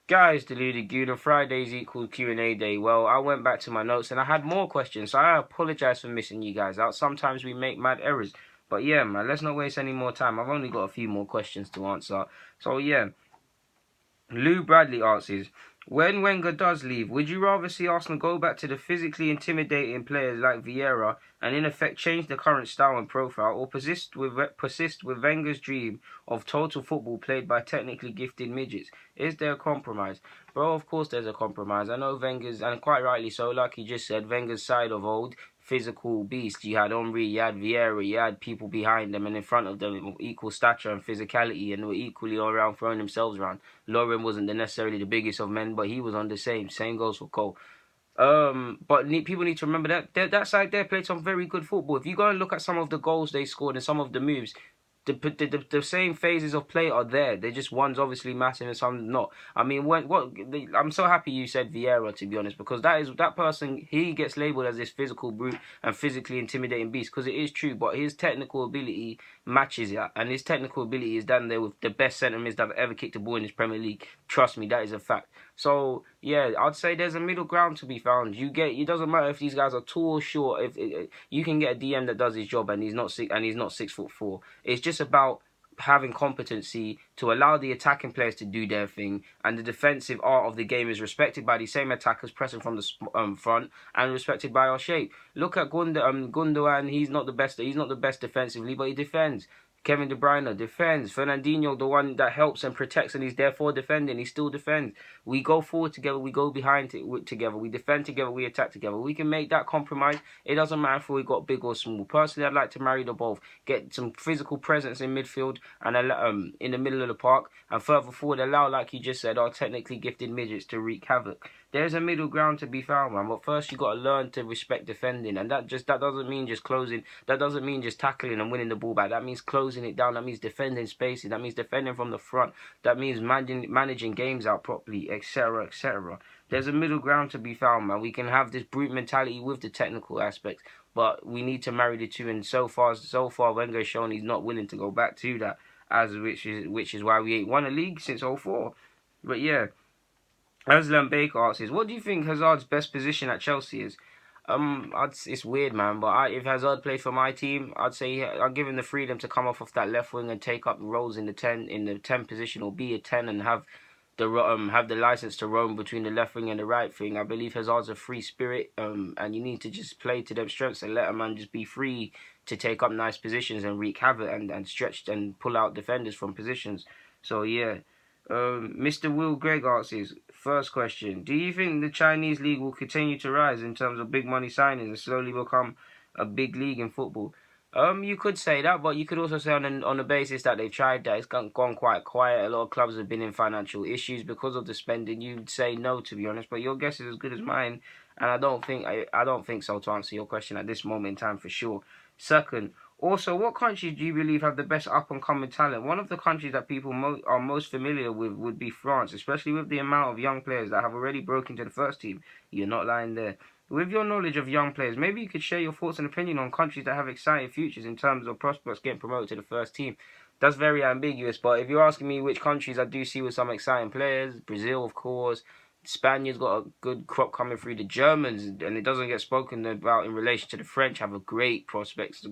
Guys, deluded Gooner, Fridays equal Q&A day. Well, I went back to my notes and I had more questions, so I apologize for missing you guys out. Sometimes we make mad errors. But yeah, man, let's not waste any more time. I've only got a few more questions to answer. So yeah, Lou Bradley asks, when Wenger does leave, would you rather see Arsenal go back to the physically intimidating players like Vieira and in effect change the current style and profile, or persist with Wenger's dream of total football played by technically gifted midgets? Is there a compromise? Bro, of course there's a compromise. I know Wenger's, and quite rightly so, like he just said, Wenger's side of old physical beast. You had Henry, you had Vieira, you had people behind them and in front of them of equal stature and physicality, and were equally all around throwing themselves around. Lauren wasn't necessarily the biggest of men, but he was on the same. Same goes for Cole. But people need to remember that side there played some very good football. If you go and look at some of the goals they scored and some of the moves, the same phases of play are there. They're just one's obviously massive and some not. I mean, I'm so happy you said Vieira, to be honest, because that person, he gets labelled as this physical brute and physically intimidating beast, because it is true. But his technical ability matches that, and his technical ability is down there with the best centre mids that have ever kicked a ball in this Premier League. Trust me, that is a fact. So yeah, I'd say there's a middle ground to be found. It doesn't matter if these guys are tall or short. If you can get a DM that does his job and he's not 6'4". It's just about having competency to allow the attacking players to do their thing, and the defensive art of the game is respected by the same attackers pressing from the front and respected by our shape. Look at Gundogan. He's not the best. He's not the best defensively, but he defends. Kevin De Bruyne defends. Fernandinho, the one that helps and protects, and he's therefore defending. He still defends. We go forward together. We go behind together. We defend together. We attack together. We can make that compromise. It doesn't matter if we got big or small. Personally, I'd like to marry the both. Get some physical presence in midfield and in the middle of the park, and further forward allow, like you just said, our technically gifted midgets to wreak havoc. There's a middle ground to be found, man. But first, you got to learn to respect defending, and that doesn't mean just closing. That doesn't mean just tackling and winning the ball back. That means closing it down. That means defending spaces. That means defending from the front. That means managing games out properly, etc., etc. There's a middle ground to be found, man. We can have this brute mentality with the technical aspects, but we need to marry the two. And so far, Wenger's shown he's not willing to go back to that, which is why we ain't won a league since '04. But yeah. Aslan Baker asks, what do you think Hazard's best position at Chelsea is? It's weird, man, but if Hazard played for my team, I'd say I'd give him the freedom to come off of that left wing and take up roles in the 10 position, or be a 10 and have the license to roam between the left wing and the right wing. I believe Hazard's a free spirit, and you need to just play to them strengths and let a man just be free to take up nice positions and wreak havoc and stretch and pull out defenders from positions. So yeah. Mr. Will Gregg asks his first question. Do you think the Chinese league will continue to rise in terms of big money signings and slowly become a big league in football? You could say that, but you could also say on the basis that they've tried that, it's gone quite quiet. A lot of clubs have been in financial issues because of the spending. You'd say no, to be honest, but your guess is as good as mine, and I don't think so, to answer your question at this moment in time for sure. Second, also, what countries do you believe have the best up-and-coming talent? One of the countries that people are most familiar with would be France, especially with the amount of young players that have already broken to the first team. You're not lying there. With your knowledge of young players, maybe you could share your thoughts and opinion on countries that have exciting futures in terms of prospects getting promoted to the first team. That's very ambiguous, but if you're asking me which countries I do see with some exciting players, Brazil, of course. Spaniard's got a good crop coming through. The Germans, and it doesn't get spoken about in relation to the French, have a great prospects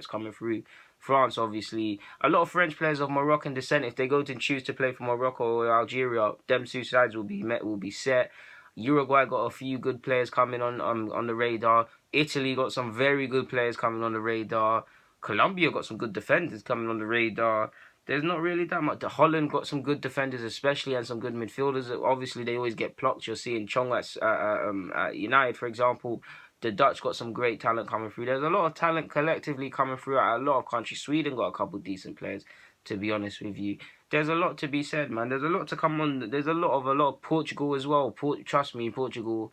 coming through. France, obviously, a lot of French players of Moroccan descent, if they go to choose to play for Morocco or Algeria, them two sides will be set. Uruguay got a few good players coming on the radar. Italy got some very good players coming on the radar. Colombia got some good defenders coming on the radar. There's not really that much. The Holland got some good defenders, especially, and some good midfielders. Obviously, they always get plucked. You're seeing Chong at United, for example. The Dutch got some great talent coming through. There's a lot of talent collectively coming through at a lot of countries. Sweden got a couple of decent players, to be honest with you. There's a lot to be said, man. There's a lot to come on. There's a lot of Portugal as well. Trust me, Portugal,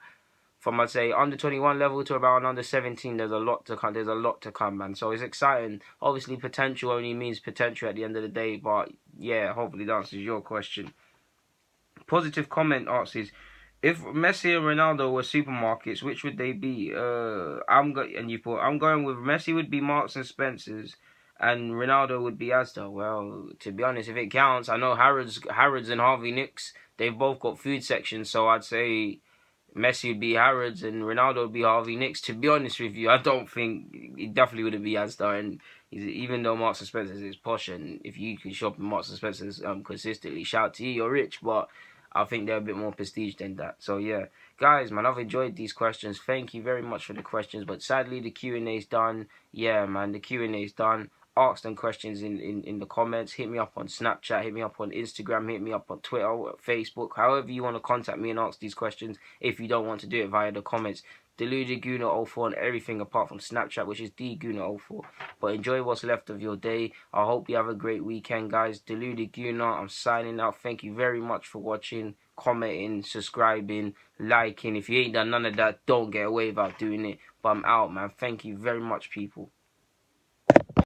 from I'd say under 21 level to about under 17, there's a lot to come. There's a lot to come, man. So it's exciting. Obviously, potential only means potential at the end of the day. But yeah, hopefully that answers your question. Positive comment asks is, if Messi and Ronaldo were supermarkets, which would they be? I'm going with Messi would be Marks and Spencers, and Ronaldo would be Asda. Well, to be honest, if it counts, I know Harrods and Harvey Nicks. they've both got food sections, so I'd say Messi would be Harrods and Ronaldo would be Harvey Nicks. To be honest with you, I don't think it definitely wouldn't be Asda. And even though Marks and Spencer's is posh, and if you can shop in Marks and Spencer's consistently, shout out to you, you're rich. But I think they're a bit more prestige than that. So yeah, guys, man, I've enjoyed these questions. Thank you very much for the questions. But sadly, the Q&A's done. Yeah, man, the Q&A's done. Ask them questions in the comments. Hit me up on Snapchat. Hit me up on Instagram. Hit me up on Twitter, Facebook. However you want to contact me and ask these questions. If you don't want to do it via the comments, Deluded Guna 04 on everything apart from Snapchat, which is DGuna 04. But enjoy what's left of your day. I hope you have a great weekend, guys. Deluded Guna, I'm signing out. Thank you very much for watching, commenting, subscribing, liking. If you ain't done none of that, don't get away without doing it. But I'm out, man. Thank you very much, people.